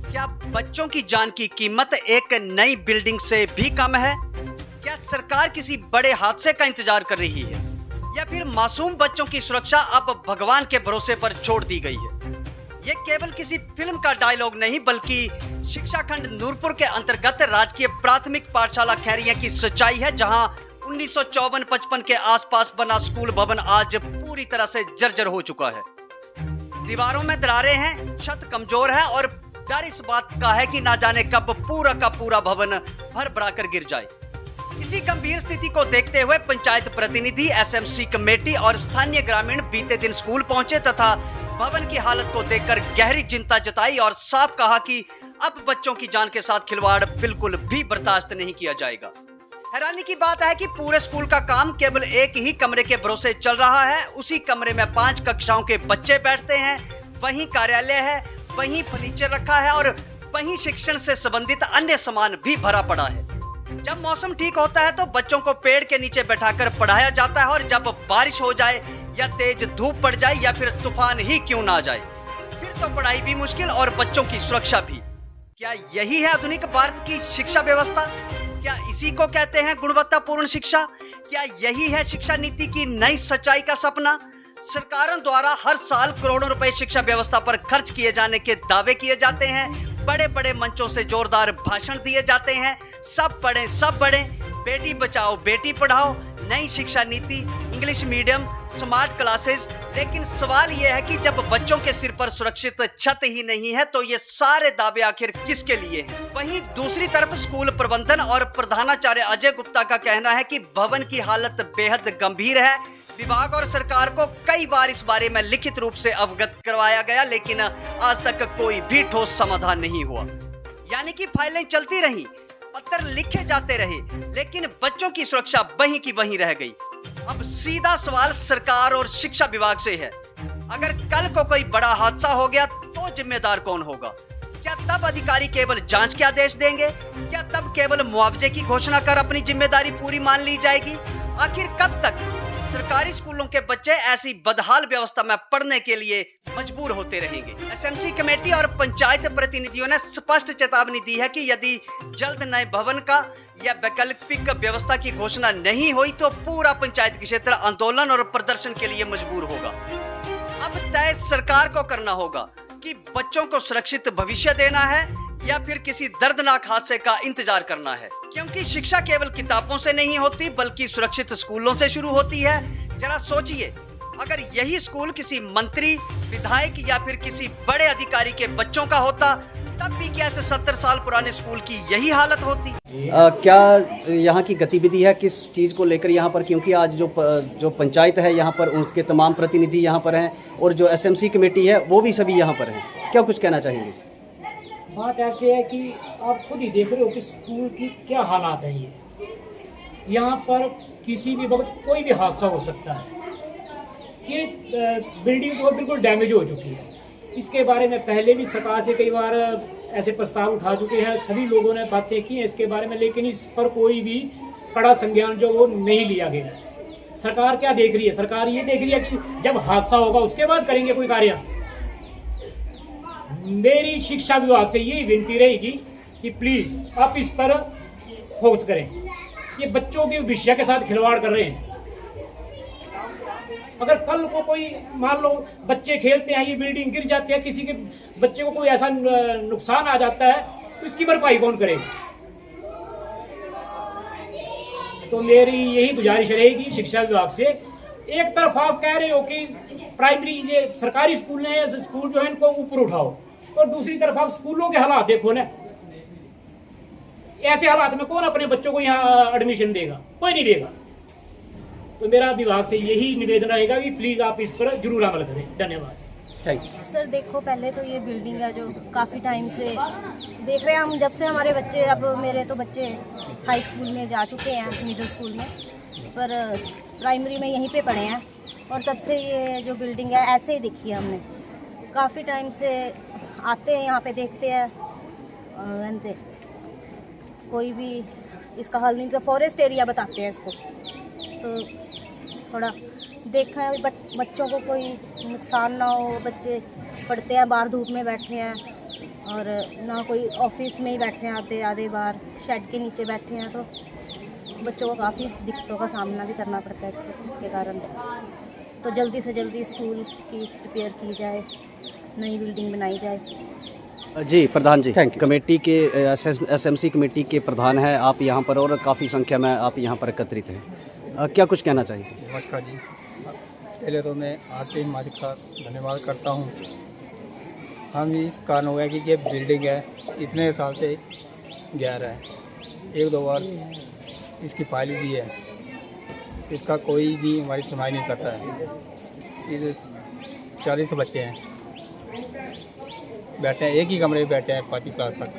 क्या बच्चों की जान की कीमत एक नई बिल्डिंग से भी कम है? क्या सरकार किसी बड़े हादसे का इंतजार कर रही है या फिर मासूम बच्चों की सुरक्षा अब भगवान के भरोसे पर छोड़ दी गई है? ये केवल किसी फिल्म का डायलॉग नहीं बल्कि शिक्षा खंड नूरपुर के अंतर्गत राजकीय प्राथमिक पाठशाला खैरिया की सच्चाई है, जहां 1954-55 के आसपास बना स्कूल भवन आज पूरी तरह से जर्जर हो चुका है। दीवारों में दरारें हैं, छत कमजोर है और डर इस बात का है कि ना जाने कब पूरा का पूरा भवन भर भरा कर गिर जाए। इसी गंभीर स्थिति को देखते हुए पंचायत प्रतिनिधि, एसएमसी कमेटी और स्थानीय ग्रामीण बीते दिन स्कूल पहुंचे तथा भवन की हालत को देखकर गहरी चिंता जताई और साफ कहा कि अब बच्चों की जान के साथ खिलवाड़ बिल्कुल भी बर्दाश्त नहीं किया जाएगा। हैरानी की बात है कि पूरे स्कूल का काम केवल एक ही कमरे के भरोसे चल रहा है। उसी कमरे में 5 कक्षाओं के बच्चे बैठते हैं, वहीं कार्यालय है, वहीं फर्नीचर रखा है और वहीं शिक्षण से संबंधित अन्य सामान भी भरा पड़ा है। जब मौसम ठीक होता है तो बच्चों को पेड़ के नीचे बैठाकर पढ़ाया जाता है और जब बारिश हो जाए या तेज धूप पड़ जाए या फिर तूफान ही क्यों ना आ जाए, फिर तो पढ़ाई भी मुश्किल और बच्चों की सुरक्षा भी। क्या यही है आधुनिक भारत की शिक्षा व्यवस्था? क्या इसी को कहते हैं गुणवत्तापूर्ण शिक्षा? क्या यही है शिक्षा नीति की नई सच्चाई का सपना? सरकारों द्वारा हर साल करोड़ों रुपए शिक्षा व्यवस्था पर खर्च किए जाने के दावे किए जाते हैं, बड़े बड़े मंचों से जोरदार भाषण दिए जाते हैं, सब पढ़ें सब बढ़ें, बेटी बचाओ बेटी पढ़ाओ, नई शिक्षा नीति, इंग्लिश मीडियम, स्मार्ट क्लासेस। लेकिन सवाल यह है कि जब बच्चों के सिर पर सुरक्षित छत ही नहीं है तो ये सारे दावे आखिर किसके लिए हैं? वहीं दूसरी तरफ स्कूल प्रबंधन और प्रधानाचार्य अजय गुप्ता का कहना है कि भवन की हालत बेहद गंभीर है। विभाग और सरकार को कई बार इस बारे में लिखित रूप से अवगत करवाया गया, लेकिन आज तक कोई भी ठोस समाधान नहीं हुआ। यानी कि फाइलें चलती रहीं, पत्र लिखे जाते रहे, लेकिन बच्चों की सुरक्षा वहीं की वहीं रह गई। अब सीधा सवाल सरकार और शिक्षा विभाग से है, अगर कल को कोई बड़ा हादसा हो गया तो जिम्मेदार कौन होगा? क्या तब अधिकारी केवल जांच के आदेश देंगे? क्या तब केवल मुआवजे की घोषणा कर अपनी जिम्मेदारी पूरी मान ली जाएगी? आखिर कब तक सरकारी स्कूलों के बच्चे ऐसी बदहाल व्यवस्था में पढ़ने के लिए मजबूर होते रहेंगे? एसएमसी कमेटी और पंचायत प्रतिनिधियों ने स्पष्ट चेतावनी दी है कि यदि जल्द नए भवन का या वैकल्पिक व्यवस्था की घोषणा नहीं हुई तो पूरा पंचायत क्षेत्र आंदोलन और प्रदर्शन के लिए मजबूर होगा। अब तय सरकार को करना होगा कि बच्चों को सुरक्षित भविष्य देना है या फिर किसी दर्दनाक हादसे का इंतजार करना है, क्योंकि शिक्षा केवल किताबों से नहीं होती बल्कि सुरक्षित स्कूलों से शुरू होती है। जरा सोचिए, अगर यही स्कूल किसी मंत्री, विधायक या फिर किसी बड़े अधिकारी के बच्चों का होता तब भी क्या 70 साल पुराने स्कूल की यही हालत होती? क्या यहाँ की गतिविधि है किस चीज़ को लेकर यहाँ पर, क्योंकि आज जो पंचायत है यहाँ पर उसके तमाम प्रतिनिधि यहाँ पर हैं और जो एसएमसी कमेटी है वो भी सभी यहाँ पर हैं, क्या कुछ कहना चाहेंगे? बात ऐसे है कि आप खुद ही देख रहे हो कि स्कूल की क्या हालात है। यहाँ पर किसी भी वक्त कोई भी हादसा हो सकता है। ये बिल्डिंग जो बिल्कुल डैमेज हो चुकी है। इसके बारे में पहले भी सरकार से कई बार ऐसे प्रस्ताव उठा चुके हैं, सभी लोगों ने बातें की हैं इसके बारे में, लेकिन इस पर कोई भी कड़ा संज्ञान जो वो नहीं लिया गया है। सरकार क्या देख रही है? सरकार ये देख रही है कि जब हादसा होगा उसके बाद करेंगे कोई कार्य। मेरी शिक्षा विभाग से यही विनती रहेगी कि प्लीज आप इस पर फोकस करें। ये बच्चों के भविष्य के साथ खिलवाड़ कर रहे हैं। अगर कल को कोई मान लो बच्चे खेलते हैं, ये बिल्डिंग गिर जाती है, किसी के बच्चे को कोई ऐसा नुकसान आ जाता है तो इसकी भरपाई कौन करेगा? तो मेरी यही गुजारिश रहेगी शिक्षा विभाग से। एक तरफ आप कह रहे हो कि प्राइमरी ये सरकारी स्कूल हैं, स्कूल जो है इनको ऊपर उठाओ, और दूसरी तरफ आप स्कूलों के हालात देखो ना। ऐसे हालात में कौन अपने बच्चों को यहाँ एडमिशन देगा? कोई नहीं देगा। तो मेरा विभाग से यही निवेदन रहेगा कि प्लीज आप इस पर जरूर अमल करें। धन्यवाद। सर देखो, पहले तो ये बिल्डिंग है जो काफ़ी टाइम से देख रहे हैं हम, जब से हमारे बच्चे, अब मेरे तो बच्चे हाई स्कूल में जा चुके हैं, मिडिल स्कूल में, पर प्राइमरी में यहीं पे पढ़े हैं, और तब से ये जो बिल्डिंग है ऐसे ही दिखी है हमने। काफ़ी टाइम से आते हैं यहाँ पे, देखते हैं, और कोई भी इसका हल नहीं। तो फॉरेस्ट एरिया बताते हैं इसको, तो थोड़ा देखा है बच्चों को कोई नुकसान ना हो। बच्चे पढ़ते हैं, बाहर धूप में बैठे हैं, और ना कोई ऑफिस में ही बैठे हैं, आते आधे बार शेड के नीचे बैठे हैं, तो बच्चों को काफ़ी दिक्कतों का सामना भी करना पड़ता है इसके कारण। तो जल्दी से जल्दी स्कूल की प्रिपेयर की जाए, नई बिल्डिंग बनाई जाए। जी प्रधान जी, कमेटी के एसएमसी कमेटी के प्रधान हैं आप यहाँ पर, और काफ़ी संख्या में आप यहाँ पर एकत्रित हैं। क्या कुछ कहना चाहिए? नमस्कार जी। पहले तो मैं आपके मालिक का धन्यवाद करता हूँ। हम इस कारण हो गया कि ये बिल्डिंग है इतने साल से गैर है, एक दो बार इसकी फाइल भी है, इसका कोई भी हमारी सुनवाई नहीं करता है। ये 40 बच्चे हैं, बैठे हैं एक ही कमरे में बैठे हैं 5वीं क्लास तक।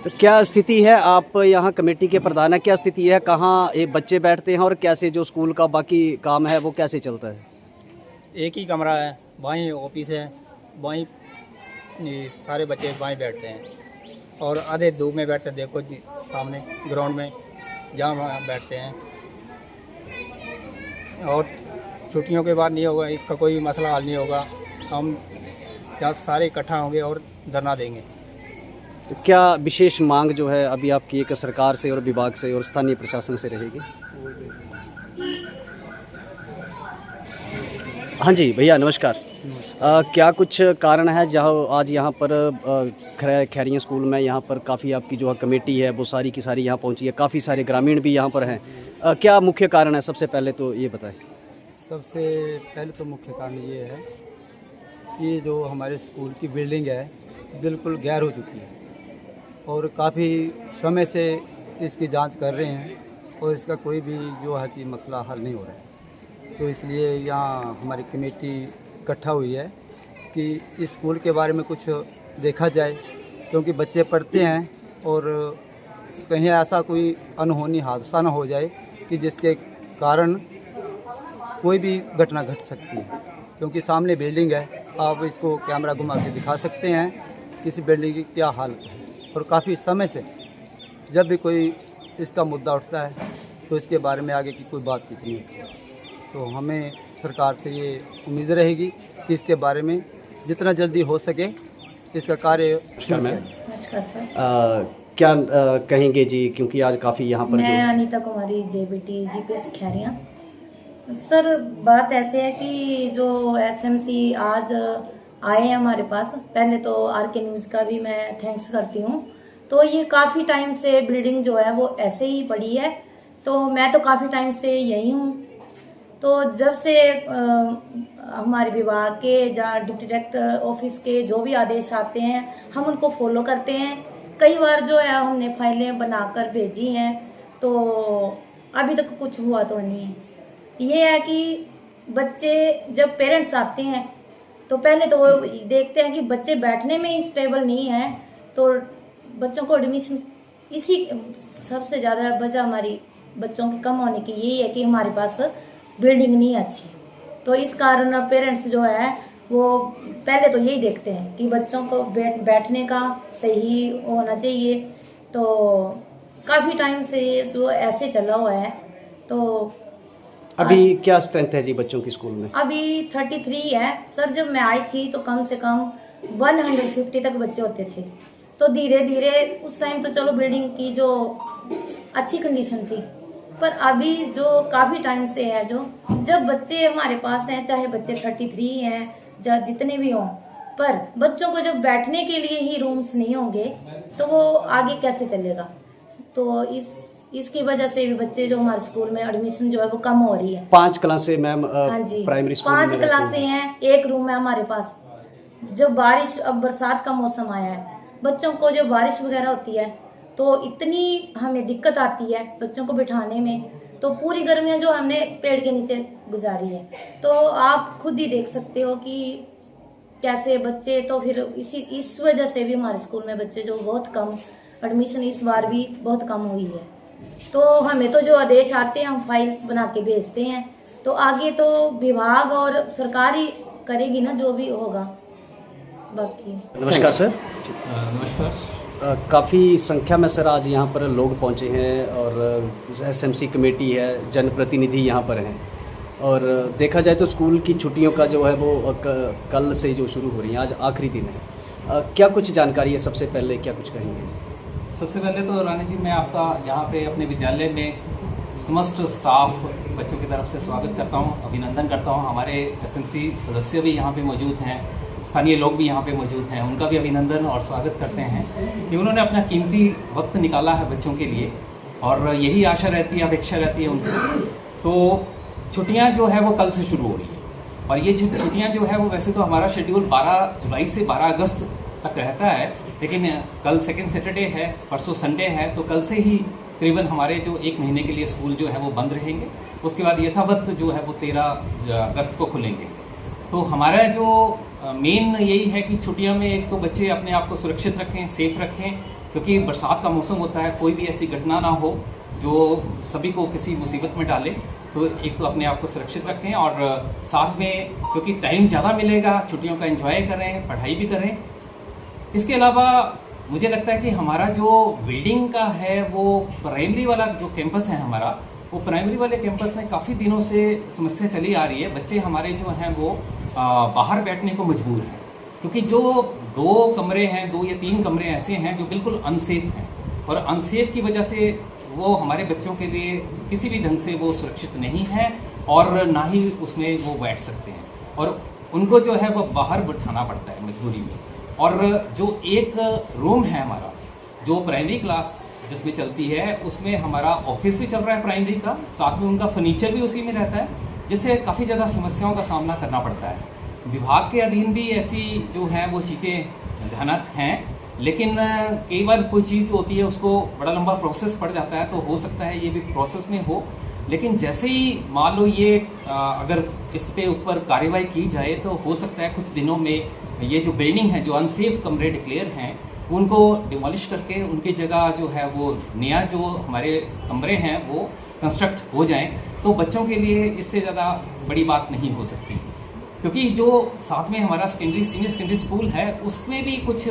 तो क्या स्थिति है, आप यहाँ कमेटी के प्रधान हैं, क्या स्थिति है, कहाँ ये बच्चे बैठते हैं और कैसे जो स्कूल का बाकी काम है वो कैसे चलता है? एक ही कमरा है, वहीं ऑफिस है, वहीं सारे बच्चे वहीं बैठते हैं, और आधे धूप में बैठते हैं, देखो जी सामने ग्राउंड में जहाँ वहाँ बैठते हैं। और छुट्टियों के बाद नहीं होगा, इसका कोई मसला हल नहीं होगा। हम यहाँ सारे इकट्ठा होंगे और धरना देंगे। तो क्या विशेष मांग जो है अभी आपकी एक सरकार से और विभाग से और स्थानीय प्रशासन से रहेगी? हाँ जी भैया नमस्कार। क्या कुछ कारण है जहाँ आज यहाँ पर खैरिया स्कूल में यहाँ पर काफ़ी आपकी जो कमेटी है वो सारी की सारी यहाँ पहुँची है, काफ़ी सारे ग्रामीण भी यहाँ पर हैं, क्या मुख्य कारण है? सबसे पहले तो ये बताएं। सबसे पहले तो मुख्य कारण ये है कि जो हमारे स्कूल की बिल्डिंग है बिल्कुल गैर हो चुकी है, और काफ़ी समय से इसकी जांच कर रहे हैं, और इसका कोई भी जो है कि मसला हल नहीं हो रहा है। तो इसलिए यहाँ हमारी कमेटी इकट्ठा हुई है कि इस स्कूल के बारे में कुछ देखा जाए, क्योंकि बच्चे पढ़ते हैं और कहीं ऐसा कोई अनहोनी हादसा ना हो जाए कि जिसके कारण कोई भी घटना घट सकती है। क्योंकि सामने बिल्डिंग है, आप इसको कैमरा घुमा के दिखा सकते हैं किसी बिल्डिंग की क्या हालत है, और काफ़ी समय से जब भी कोई इसका मुद्दा उठता है तो इसके बारे में आगे की कोई बात नहीं होती। तो हमें सरकार से ये उम्मीद रहेगी कि इसके बारे में जितना जल्दी हो सके इसका कार्य शुरू करें। नमस्कार सर। क्या कहेंगे जी, क्योंकि आज काफ़ी यहाँ पर मैं अनीता कुमारी JBT GPS खैरिया। सर बात ऐसे है कि जो SMC आज आए हैं हमारे पास, पहले तो RK न्यूज़ का भी मैं थैंक्स करती हूँ। तो ये काफ़ी टाइम से बिल्डिंग जो है वो ऐसे ही पड़ी है, तो मैं तो काफ़ी टाइम से यही हूँ। तो जब से हमारे विभाग के या डिप्टी डायरेक्टर ऑफिस के जो भी आदेश आते हैं हम उनको फॉलो करते हैं। कई बार जो है हमने फाइलें बनाकर भेजी हैं, तो अभी तक कुछ हुआ तो नहीं है। ये है कि बच्चे जब पेरेंट्स आते हैं तो पहले तो वो देखते हैं कि बच्चे बैठने में ही स्टेबल नहीं है, तो बच्चों को एडमिशन, इसी सबसे ज़्यादा वजह हमारी बच्चों के कम होने की यही है कि हमारे पास बिल्डिंग नहीं अच्छी। तो इस कारण पेरेंट्स जो है वो पहले तो यही देखते हैं कि बच्चों को बैठने का सही होना चाहिए। तो काफ़ी टाइम से जो ऐसे चला हुआ है। तो अभी क्या स्ट्रेंथ है जी बच्चों की स्कूल में? अभी 33 है सर। जब मैं आई थी तो कम से कम 150 तक बच्चे होते थे। तो धीरे धीरे उस टाइम तो चलो बिल्डिंग की जो अच्छी कंडीशन थी, पर अभी जो काफ़ी टाइम से है, जो जब बच्चे हमारे पास हैं, चाहे बच्चे 33 हैं या जितने भी हों, पर बच्चों को जब बैठने के लिए ही रूम्स नहीं होंगे तो वो आगे कैसे चलेगा। तो इसकी वजह से भी बच्चे जो हमारे स्कूल में एडमिशन जो है वो कम हो रही है। 5 क्लासें मैम हाँ जी, प्राइमरी स्कूल 5 क्लासें हैं, एक रूम है हमारे पास। जब बारिश, अब बरसात का मौसम आया है, बच्चों को जब बारिश वगैरह होती है तो इतनी हमें दिक्कत आती है बच्चों को बिठाने में। तो पूरी गर्मियाँ जो हमने पेड़ के नीचे गुजारी है, तो आप खुद ही देख सकते हो कि कैसे बच्चे, तो फिर इस वजह से भी हमारे स्कूल में बच्चे जो बहुत कम, एडमिशन इस बार भी बहुत कम हुई है। तो हमें तो जो आदेश आते हैं हम फाइल्स बना के भेजते हैं, तो आगे तो विभाग और सरकार ही करेगी ना जो भी होगा। बाकी नमस्कार सर। नमस्कार। काफ़ी संख्या में सर आज यहाँ पर लोग पहुँचे हैं, और SMC कमेटी है, जनप्रतिनिधि यहाँ पर हैं, और देखा जाए तो स्कूल की छुट्टियों का जो है वो कल से जो शुरू हो रही है, आज आखिरी दिन है। क्या कुछ जानकारी है, सबसे पहले क्या कुछ कहेंगे? सबसे पहले तो रानी जी, मैं आपका यहाँ पे अपने विद्यालय में समस्त स्टाफ बच्चों की तरफ से स्वागत करता हूँ, अभिनंदन करता हूँ। हमारे एसएमसी सदस्य भी यहाँ पे मौजूद हैं, स्थानीय लोग भी यहाँ पे मौजूद हैं, उनका भी अभिनंदन और स्वागत करते हैं कि उन्होंने अपना कीमती वक्त निकाला है बच्चों के लिए, और यही आशा रहती है, अपेक्षा रहती है उनसे। तो छुट्टियाँ जो है वो कल से शुरू हो रही है, और ये छुट्टियाँ जो है वो वैसे तो हमारा शेड्यूल 12 जुलाई से 12 अगस्त तक रहता है, लेकिन कल सेकेंड सैटरडे है, परसों संडे है, तो कल से ही करीबन हमारे जो 1 महीने के लिए स्कूल जो है वो बंद रहेंगे। उसके बाद यथावत जो है वो 13 अगस्त को खुलेंगे। तो हमारा जो मेन यही है कि छुट्टियों में एक तो बच्चे अपने आप को सुरक्षित रखें, सेफ रखें, क्योंकि बरसात का मौसम होता है, कोई भी ऐसी घटना ना हो जो सभी को किसी मुसीबत में डाले। तो एक तो अपने आप को सुरक्षित रखें, और साथ में क्योंकि टाइम ज़्यादा मिलेगा, छुट्टियों का एंजॉय करें, पढ़ाई भी करें। इसके अलावा मुझे लगता है कि हमारा जो बिल्डिंग का है वो प्राइमरी वाला जो कैंपस है हमारा, वो प्राइमरी वाले कैंपस में काफ़ी दिनों से समस्या चली आ रही है। बच्चे हमारे जो हैं वो बाहर बैठने को मजबूर हैं, क्योंकि जो 2 कमरे हैं, 2 या 3 कमरे ऐसे हैं जो बिल्कुल अनसेफ हैं, और अनसेफ की वजह से वो हमारे बच्चों के लिए किसी भी ढंग से वो सुरक्षित नहीं है, और ना ही उसमें वो बैठ सकते हैं, और उनको जो है वो बाहर बैठाना पड़ता है मजबूरी में। और जो एक रूम है हमारा जो प्राइमरी क्लास जिसमें चलती है, उसमें हमारा ऑफिस भी चल रहा है प्राइमरी का, साथ में उनका फर्नीचर भी उसी में रहता है, जिससे काफ़ी ज़्यादा समस्याओं का सामना करना पड़ता है। विभाग के अधीन भी ऐसी जो है वो चीज़ें ध्यानत हैं, लेकिन कई बार कोई चीज़ होती है उसको बड़ा लंबा प्रोसेस पड़ जाता है, तो हो सकता है ये भी प्रोसेस में हो। लेकिन जैसे ही मान लो ये अगर इस पे ऊपर कार्रवाई की जाए, तो हो सकता है कुछ दिनों में ये जो बिल्डिंग है, जो अनसेफ कमरे डिक्लेयर हैं, उनको डिमोलिश करके उनकी जगह जो है वो नया जो हमारे कमरे हैं वो कंस्ट्रक्ट हो जाएं। तो बच्चों के लिए इससे ज़्यादा बड़ी बात नहीं हो सकती, क्योंकि जो साथ में हमारा सीनियर सेकेंडरी स्कूल है, उसमें भी कुछ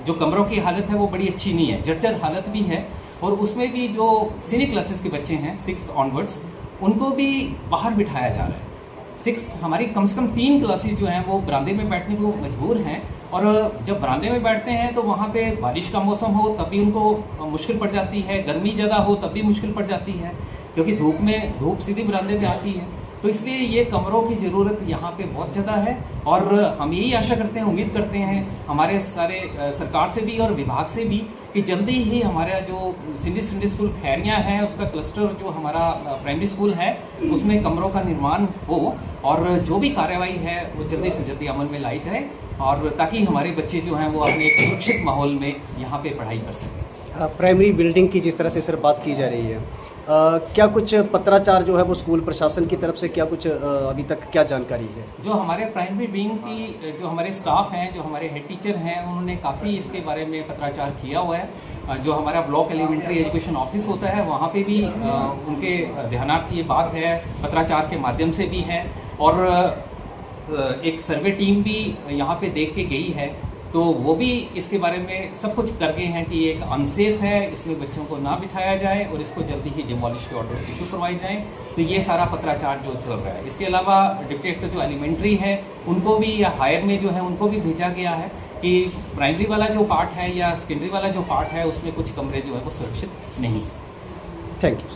जो कमरों की हालत है वो बड़ी अच्छी नहीं है, जर्जर हालत भी है, और उसमें भी जो सीनियर क्लासेस के बच्चे हैं 6th ऑनवर्ड्स, उनको भी बाहर बिठाया जा रहा है। 6th हमारी कम से कम 3 क्लासेस जो हैं वो बरामदे में बैठने को मजबूर हैं, और जब बरामदे में बैठते हैं तो वहाँ पे बारिश का मौसम हो तब भी उनको मुश्किल पड़ जाती है, गर्मी ज़्यादा हो तब भी मुश्किल पड़ जाती है, क्योंकि धूप सीधी बरामदे में आती है। तो इसलिए ये कमरों की ज़रूरत यहाँ पे बहुत ज़्यादा है, और हम यही आशा करते हैं, उम्मीद करते हैं हमारे सारे सरकार से भी और विभाग से भी कि जल्दी ही हमारा जो सीनियर सेकेंडरी स्कूल खैरियाँ है, उसका क्लस्टर जो हमारा प्राइमरी स्कूल है, उसमें कमरों का निर्माण हो, और जो भी कार्रवाई है वो जल्दी से जल्दी अमल में लाई जाए, और ताकि हमारे बच्चे जो हैं वो अपने एक सुरक्षित माहौल में यहाँ पे पढ़ाई कर सकें। प्राइमरी बिल्डिंग की जिस तरह से सर बात की जा रही है, क्या कुछ पत्राचार जो है वो स्कूल प्रशासन की तरफ से क्या कुछ अभी तक क्या जानकारी है? जो हमारे प्राइमरी विंग की जो हमारे स्टाफ हैं, जो हमारे हेड टीचर हैं, उन्होंने काफ़ी इसके बारे में पत्राचार किया हुआ है। जो हमारा ब्लॉक एलिमेंट्री एजुकेशन ऑफिस होता है, वहाँ पे भी उनके ध्यानार्थ ये बात है, पत्राचार के माध्यम से भी है, और एक सर्वे टीम भी यहाँ पे देख के गई है, तो वो भी इसके बारे में सब कुछ कर गए हैं कि ये एक अनसेफ है, इसमें बच्चों को ना बिठाया जाए, और इसको जल्दी ही डिमोलिश के ऑर्डर इशू करवाए जाएँ। तो ये सारा पत्राचार जो चल रहा है। इसके अलावा डिप्टी कलेक्टर जो एलिमेंट्री है उनको भी, या हायर में जो है उनको भी भेजा गया है कि प्राइमरी वाला जो पार्ट है या सेकेंडरी वाला जो पार्ट है, उसमें कुछ कमरे जो है वो सुरक्षित नहीं। Thank you.